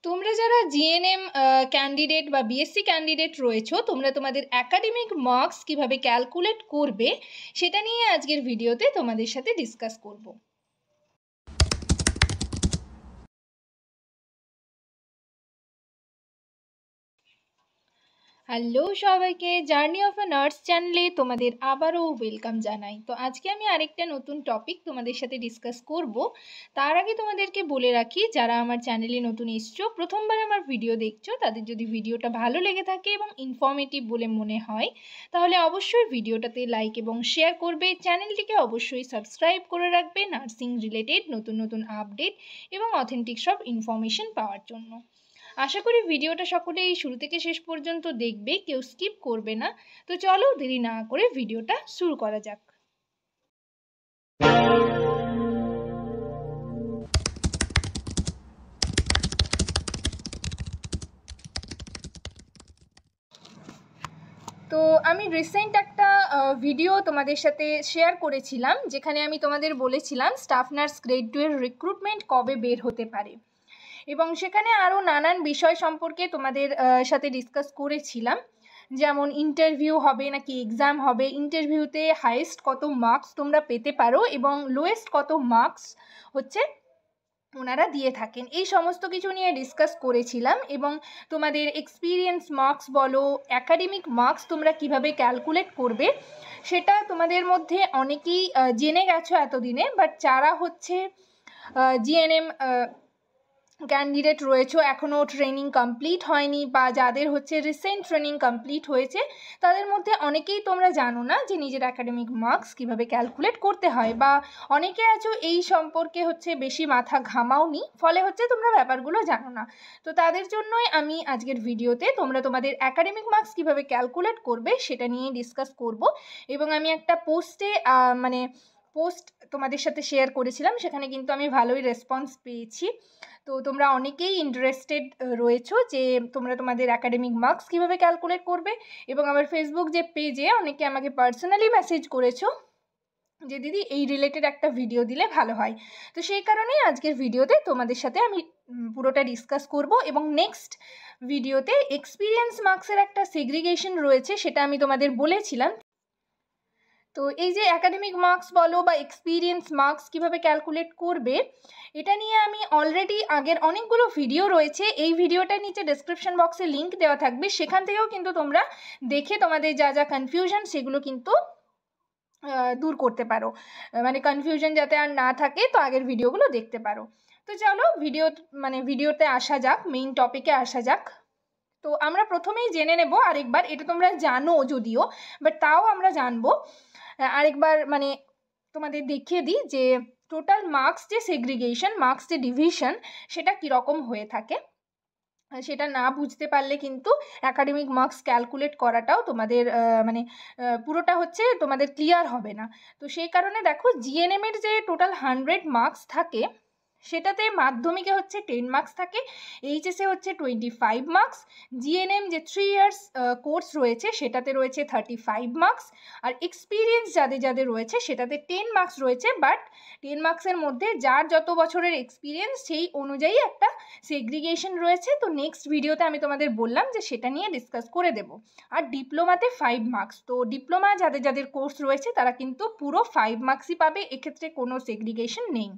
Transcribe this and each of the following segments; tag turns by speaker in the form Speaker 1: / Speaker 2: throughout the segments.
Speaker 1: তোমরা যারা GNM candidate বা বিএসসি ক্যান্ডিডেট রয়েছো, তোমরা তোমাদের একাডেমিক মার্কস কিভাবে ক্যালকুলেট করবে সেটা নিয়ে আজকের ভিডিওতে তোমাদের সাথে ডিসকাস করব। হ্যালো সবাইকে, জার্নি অফ আ নার্স চ্যানেলে তোমাদের আবারও ওয়েলকাম জানাই। তো আজকে আমি আরেকটা নতুন টপিক তোমাদের সাথে ডিসকাস করব। তার আগে তোমাদেরকে বলে রাখি, যারা আমার চ্যানেলে নতুন এসছো, প্রথমবার আমার ভিডিও দেখছো, তাদের যদি ভিডিওটা ভালো লেগে থাকে এবং ইনফর্মেটিভ বলে মনে হয়, তাহলে অবশ্যই ভিডিওটাতে লাইক এবং শেয়ার করবে। চ্যানেলটিকে অবশ্যই সাবস্ক্রাইব করে রাখবে নার্সিং রিলেটেড নতুন নতুন আপডেট এবং অথেন্টিক সব ইনফরমেশন পাওয়ার জন্য। আশা করি ভিডিওটা সকলেই শুরু থেকে শেষ পর্যন্ত দেখবে, কেউ স্কিপ করবে না। তো চলো দেরি না করে ভিডিওটা শুরু করা যাক। তো আমি রিসেন্ট একটা ভিডিও তোমাদের সাথে শেয়ার করেছিলাম, যেখানে আমি তোমাদের বলেছিলাম স্টাফ নার্স গ্রেড 2 এর রিক্রুটমেন্ট কবে বের হতে পারে, এবং সেখানে আরও নানান বিষয় সম্পর্কে তোমাদের সাথে ডিসকাস করেছিলাম। যেমন ইন্টারভিউ হবে নাকি এক্সাম হবে, ইন্টারভিউতে হাইয়েস্ট কত মার্কস তোমরা পেতে পারো এবং লোয়েস্ট কত মার্কস হচ্ছে ওনারা দিয়ে থাকেন, এই সমস্ত কিছু নিয়ে ডিসকাস করেছিলাম। এবং তোমাদের এক্সপিরিয়েন্স মার্কস বলো, অ্যাকাডেমিক মার্কস তোমরা কিভাবে ক্যালকুলেট করবে সেটা তোমাদের মধ্যে অনেকেই জেনে গেছো এতদিনে, বাট যারা হচ্ছে জিএনএম ক্যান্ডিডেট রয়েছে, এখনও ট্রেনিং কমপ্লিট হয়নি, বা যাদের হচ্ছে রিসেন্ট ট্রেনিং কমপ্লিট হয়েছে, তাদের মধ্যে অনেকেই তোমরা জানো না যে নিজের একাডেমিক মার্কস কিভাবে ক্যালকুলেট করতে হয়, বা অনেকে আছো এই সম্পর্কে হচ্ছে বেশি মাথা ঘামাওনি, ফলে হচ্ছে তোমরা ব্যাপারগুলো জানো না। তো তাদের জন্যই আমি আজকের ভিডিওতে তোমরা তোমাদের একাডেমিক মার্কস কিভাবে ক্যালকুলেট করবে সেটা নিয়ে ডিসকাস করব। এবং আমি একটা পোস্ট তোমাদের সাথে শেয়ার করেছিলাম, সেখানে কিন্তু আমি ভালোই রেসপন্স পেয়েছি। তো তোমরা অনেকেই ইন্টারেস্টেড রয়েছো যে তোমরা তোমাদের একাডেমিক মার্কস কীভাবে ক্যালকুলেট করবে, এবং আমার ফেসবুক যে পেজে অনেকে আমাকে পার্সোনালি মেসেজ করেছো যে দিদি এই রিলেটেড একটা ভিডিও দিলে ভালো হয়। তো সেই কারণেই আজকের ভিডিওতে তোমাদের সাথে আমি পুরোটা ডিসকাস করব। এবং নেক্সট ভিডিওতে এক্সপিরিয়েন্স মার্কসের একটা সেগ্রিগেশন রয়েছে, সেটা আমি তোমাদের বলেছিলাম। তো এই যে একাডেমিক মার্কস বলো বা এক্সপিরিয়েন্স মার্কস কীভাবে ক্যালকুলেট করবে, এটা নিয়ে আমি অলরেডি আগের অনেকগুলো ভিডিও রয়েছে, এই ভিডিওটার নিচে ডেসক্রিপশন বক্সে লিঙ্ক দেওয়া থাকবে, সেখান থেকেও কিন্তু তোমরা দেখে তোমাদের যা যা কনফিউশন সেগুলো কিন্তু দূর করতে পারো, মানে কনফিউশন যাতে আর না থাকে, তো আগের ভিডিওগুলো দেখতে পারো। তো চলো ভিডিওতে আসা যাক, মেইন টপিকে আসা যাক। তো আমরা প্রথমেই জেনে নেব আরেকবার, এটা তোমরা জানো যদিও, বাট তাও আমরা জানবো আরেকবার, তোমাদের দেখিয়ে দিই যে টোটাল মার্কস যে সেগ্রিগেশন, মার্কস যে ডিভিশন, সেটা কীরকম হয়ে থাকে। সেটা না বুঝতে পারলে কিন্তু একাডেমিক মার্কস ক্যালকুলেট করাটাও তোমাদের পুরোটা হচ্ছে তোমাদের ক্লিয়ার হবে না। তো সেই কারণে দেখো, জিএনএমের যে টোটাল 100 মার্কস থাকে, সেটাতে মাধ্যমিকে হচ্ছে 10 মার্কস থাকে, এইচএসে হচ্ছে 25 মার্কস, জিএনএম যে 3 ইয়ার্স কোর্স রয়েছে সেটাতে রয়েছে 35 মার্কস, আর এক্সপিরিয়েন্স যাদের যাদের রয়েছে সেটাতে 10 মার্কস রয়েছে। বাট 10 মার্কসের মধ্যে যার যত বছরের এক্সপিরিয়েন্স সেই অনুযায়ী একটা সেগ্রিগেশন রয়েছে। তো নেক্সট ভিডিওতে আমি তোমাদের বললাম যে সেটা নিয়ে ডিসকাস করে দেব। আর ডিপ্লোমাতে 5 মার্কস, তো ডিপ্লোমা যাদের যাদের কোর্স রয়েছে তারা কিন্তু পুরো 5 মার্কসই পাবে, এক্ষেত্রে কোনো সেগ্রিগেশন নেই।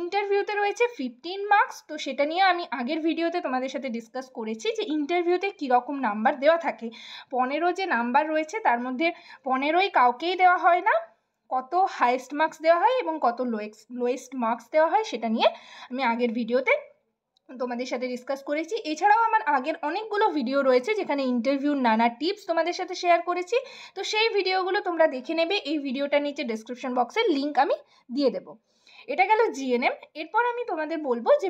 Speaker 1: ইন্টারভিউতে রয়েছে 15 মার্কস, তো সেটা নিয়ে আমি আগের ভিডিওতে তোমাদের সাথে ডিসকাস করেছি যে ইন্টারভিউতে কীরকম নাম্বার দেওয়া থাকে। 15 যে নাম্বার রয়েছে তার মধ্যে 15ই কাউকেই দেওয়া হয় না, কত হাইয়েস্ট মার্কস দেওয়া হয় এবং কত লোয়েস্ট মার্কস দেওয়া হয় সেটা নিয়ে আমি আগের ভিডিওতে তোমাদের সাথে ডিসকাস করেছি। এছাড়াও আমার আগের অনেকগুলো ভিডিও রয়েছে যেখানে ইন্টারভিউর নানা টিপস তোমাদের সাথে শেয়ার করেছি, তো সেই ভিডিওগুলো তোমরা দেখে নেবে, এই ভিডিওটার নিচে ডেসক্রিপশন বক্সের লিঙ্ক আমি দিয়ে দেবো। এটা গেল জিএনএম। এরপর আমি তোমাদের বলবো যে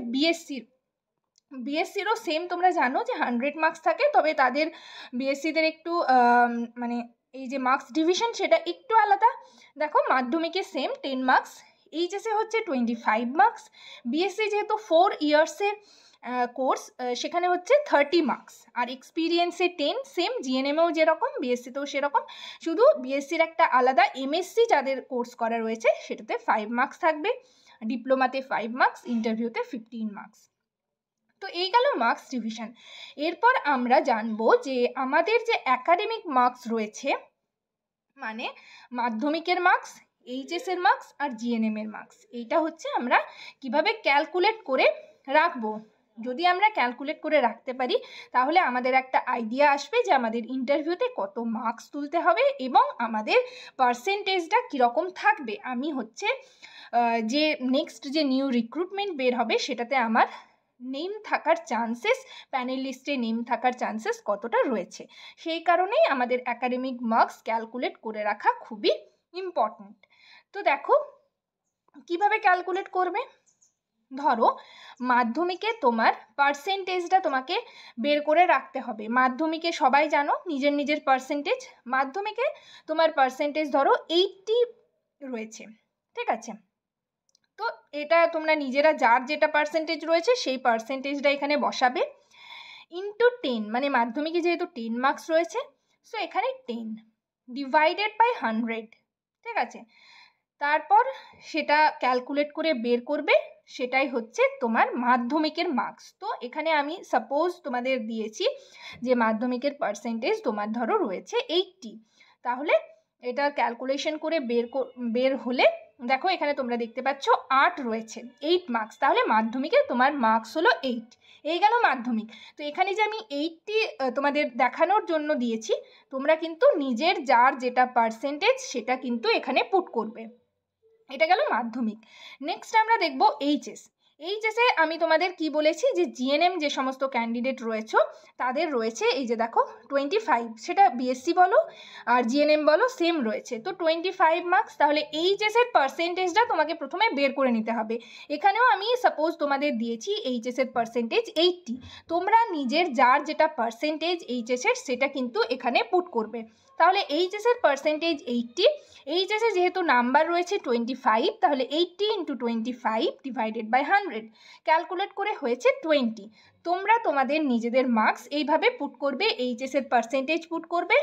Speaker 1: বিএসসিরও সেম, তোমরা জানো যে 100 মার্কস থাকে, তবে তাদের বিএসসিদের একটু এই যে মার্কস ডিভিশন সেটা একটু আলাদা। দেখো, মাধ্যমিকে সেম 10 মার্কস, এইচএসে হচ্ছে 25 মার্কস, বিএসসি যেহেতু 4 ইয়ার্সের কোর্স সেখানে হচ্ছে 30 মার্কস, আর এক্সপিরিয়েন্সে 10, সেম জিএনএমেও যেরকম বিএসসিতেও সেরকম, শুধু বিএসসির একটা আলাদা এমএসসি যাদের কোর্স করা রয়েছে সেটাতে 5 মার্কস থাকবে, ডিপ্লোমাতে 5 মার্কস, ইন্টারভিউতে 15 মার্কস। তো তো এই গেল মার্কস ডিভিশন। এরপর আমরা জানবো যে আমাদের যে একাডেমিক মার্কস রয়েছে, মানে মাধ্যমিকের মার্কস, এইচএসের মার্কস আর জিএনএম এর মার্কস, এইটা হচ্ছে আমরা কিভাবে ক্যালকুলেট করে রাখবো। যদি আমরা ক্যালকুলেট করে রাখতে পারি তাহলে আমাদের একটা আইডিয়া আসবে যে আমাদের ইন্টারভিউতে কত মার্কস তুলতে হবে এবং আমাদের পার্সেন্টেজটা কীরকম থাকবে। আমি হচ্ছে যে নেক্সট যে নিউ রিক্রুটমেন্ট বের হবে সেটাতে আমার নেম থাকার চান্সেস, প্যানেল লিস্টে নেম থাকার চান্সেস কতটা রয়েছে, সেই কারণেই আমাদের একাডেমিক মার্কস ক্যালকুলেট করে রাখা খুবই ইম্পর্ট্যান্ট। তো দেখো কিভাবে ক্যালকুলেট করবে। ধরো মাধ্যমিকে তোমার পার্সেন্টেজটা তোমাকে বের করে রাখতে হবে। মাধ্যমিকে সবাই জানো নিজের নিজের পার্সেন্টেজ। মাধ্যমিকে তোমার পার্সেন্টেজ ধরো 80 রয়েছে, ঠিক আছে। তো এটা তোমরা নিজেরা যার যেটা পার্সেন্টেজ রয়েছে সেই পার্সেন্টেজটা এখানে বসাবে, ইন্টু 10, মানে মাধ্যমিকে যেহেতু 10 মার্কস রয়েছে সো এখানে 10 ডিভাইডেড বাই 100, ঠিক আছে। তারপর সেটা ক্যালকুলেট করে বের করবে, সেটাই হচ্ছে তোমার মাধ্যমিকের মার্কস। তো এখানে আমি সাপোজ তোমাদের দিয়েছি যে মাধ্যমিকের পার্সেন্টেজ তোমার ধরো রয়েছে 80, তাহলে এটার ক্যালকুলেশন করে বের হলে দেখো এখানে তোমরা দেখতে পাচ্ছ 8 রয়েছে, 8 মার্কস, তাহলে মাধ্যমিকে তোমার মার্কস হলো 8। এই গেল মাধ্যমিক। তো এখানে যে আমি 80 তোমাদের দেখানোর জন্য দিয়েছি, তোমরা কিন্তু নিজের যার যেটা পার্সেন্টেজ সেটা কিন্তু এখানে পুট করবে। এটা গেল মাধ্যমিক। নেক্সট আমরা দেখব এইচএস। এইচএসে আমি তোমাদের কি বলেছি যে জিএনএম যে সমস্ত ক্যান্ডিডেট রয়েছে তাদের রয়েছে এই যে দেখো 25, সেটা বিএসসি বলো আর জিএনএম বলো সেম রয়েছে, তো 25 মার্কস। তাহলে এইচএসের পার্সেন্টেজটা তোমাকে প্রথমে বের করে নিতে হবে। এখানেও আমি সাপোজ তোমাদের দিয়েছি এইচএসের পার্সেন্টেজ 80, তোমরা নিজের যার যেটা পার্সেন্টেজ এইচএসের সেটা কিন্তু এখানে পুট করবে। তাহলে এইচএসের পার্সেন্টেজ 80, এইচএসে যেহেতু নাম্বার রয়েছে 25, তাহলে 80 × 25 ডিভাইডেড বাই 100 ক্যালকুলেট করে হয়েছে 20। তোমরা তোমাদের নিজেদের মার্কস এইভাবে পুট করবে, এইচএসের পার্সেন্টেজ পুট করবে,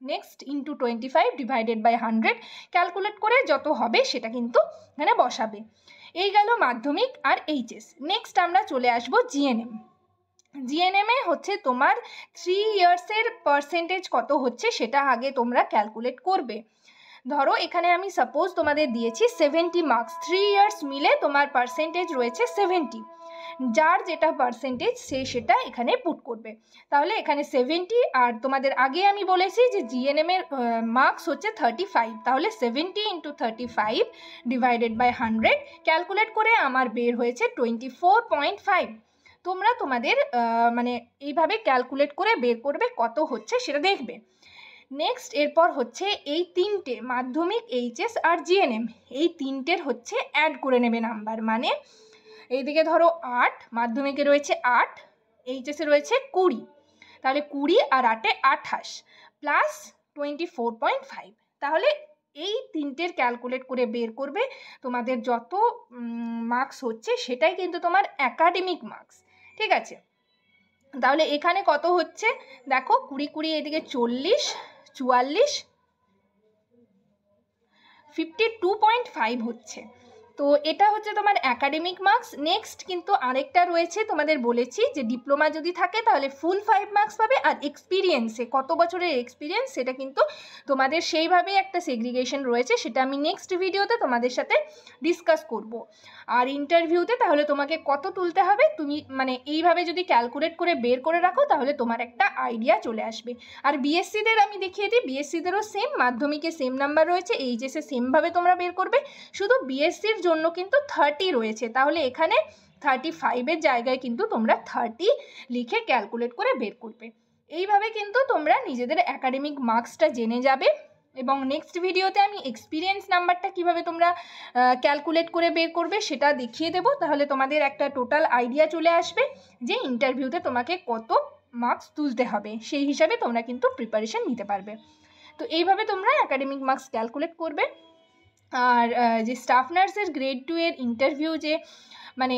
Speaker 1: next into 25 divided by 100 calculate করে যত হবে সেটা কিন্তু এখানে বসাবে। এই গেল মাধ্যমিক আর এইচএস। নেক্সট আমরা চলে আসব জিএনএম। জিএনএমে হচ্ছে তোমার 3 ইয়ার্সের পার্সেন্টেজ কত হচ্ছে সেটা আগে তোমরা ক্যালকুলেট করবে। ধরো এখানে আমি সাপোজ তোমাদের দিয়েছি 70 মার্কস, 3 ইয়ার্স মিলে তোমার পার্সেন্টেজ রয়েছে 70, যার যেটা পার্সেন্টেজ সেটা এখানে পুট করবে। তাহলে এখানে 70, আর তোমাদের আগে আমি বলেছি যে জিএনএম এর মার্কস হচ্ছে 35, তাহলে 70 × 35 ডিভাইডেড বাই 100 ক্যালকুলেট করে আমার বের হয়েছে 24.5। তোমরা তোমাদের মানে এইভাবে ক্যালকুলেট করে বের করবে কত হচ্ছে সেটা দেখবে। নেক্সট এরপর হচ্ছে এই তিনটে মাধ্যমিক, এইচএস আর জিএনএম, এই তিনটের হচ্ছে অ্যাড করে নেবে নাম্বার। মানে এইদিকে ধরো 8, মাধ্যমিকে রয়েছে 8, এইচএসে রয়েছে 20, তাহলে 20 আর 8-এ 28 প্লাস 24.5। তাহলে এই তিনটের ক্যালকুলেট করে বের করবে, তোমাদের যত মার্কস হচ্ছে সেটাই কিন্তু তোমার একাডেমিক মার্কস, ঠিক আছে। তাহলে এখানে কত হচ্ছে দেখো, 20 20 এদিকে 40, 44, 52.5 হচ্ছে। তো এটা হচ্ছে তোমার একাডেমিক মার্কস। নেক্সট কিন্তু আরেকটা রয়েছে, তোমাদের বলেছি যে ডিপ্লোমা যদি থাকে তাহলে ফুল 5 মার্কস পাবে, আর এক্সপিরিয়েন্সে কত বছরের এক্সপিরিয়েন্স সেটা কিন্তু তোমাদের সেইভাবেই একটা সেগ্রিগেশন রয়েছে, সেটা আমি নেক্সট ভিডিওতে তোমাদের সাথে ডিসকাস করব। আর ইন্টারভিউতে তাহলে তোমাকে কত তুলতে হবে তুমি মানে এইভাবে যদি ক্যালকুলেট করে বের করে রাখো তাহলে তোমার একটা আইডিয়া চলে আসবে। আর বিএসসিদের আমি দেখিয়ে দিই, বিএসসিদেরও সেম, মাধ্যমিকে সেম নাম্বার রয়েছে, এইচএসে সেমভাবে তোমরা বের করবে, শুধু বিএসসির জন্য কিন্তু 30 রয়েছে, তাহলে এখানে 35-এর জায়গায় কিন্তু তোমরা 30 লিখে ক্যালকুলেট করে বের করবে। এইভাবে কিন্তু তোমরা নিজেদের একাডেমিক মার্কসটা জেনে যাবে। এবং নেক্সট ভিডিওতে আমি এক্সপিরিয়েন্স নাম্বারটা কিভাবে তোমরা ক্যালকুলেট করে বের করবে সেটা দেখিয়ে দেবো, তাহলে তোমাদের একটা টোটাল আইডিয়া চলে আসবে যে ইন্টারভিউতে তোমাকে কত মার্কস তুলতে হবে, সেই হিসাবে তোমরা কিন্তু প্রিপারেশন নিতে পারবে। তো এইভাবে তোমরা একাডেমিক মার্কস ক্যালকুলেট করবে। আর যে স্টাফ নার্সের গ্রেড 2 এর ইন্টারভিউ, যে মানে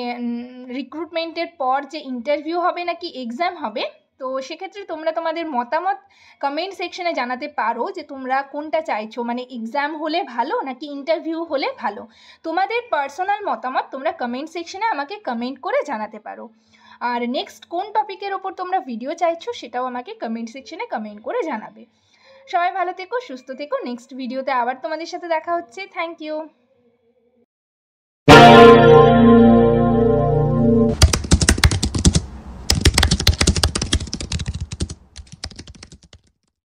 Speaker 1: রিক্রুটমেন্টের পর যে ইন্টারভিউ হবে নাকি এক্সাম হবে, তো সেক্ষেত্রে তোমরা তোমাদের মতামত কমেন্ট সেকশনে জানাতে পারো যে তোমরা কোনটা চাইছো, মানে এক্সাম হলে ভালো নাকি ইন্টারভিউ হলে ভালো। তোমাদের পার্সোনাল মতামত তোমরা কমেন্ট সেকশনে আমাকে কমেন্ট করে জানাতে পারো। আর নেক্সট কোন টপিকের ওপর তোমরা ভিডিও চাইছো সেটাও আমাকে কমেন্ট সেকশনে কমেন্ট করে জানাবে। সবাই ভালো থেকো, সুস্থ থেকো। নেক্সট ভিডিওতে আবার তোমাদের সাথে দেখা হচ্ছে। Thank you.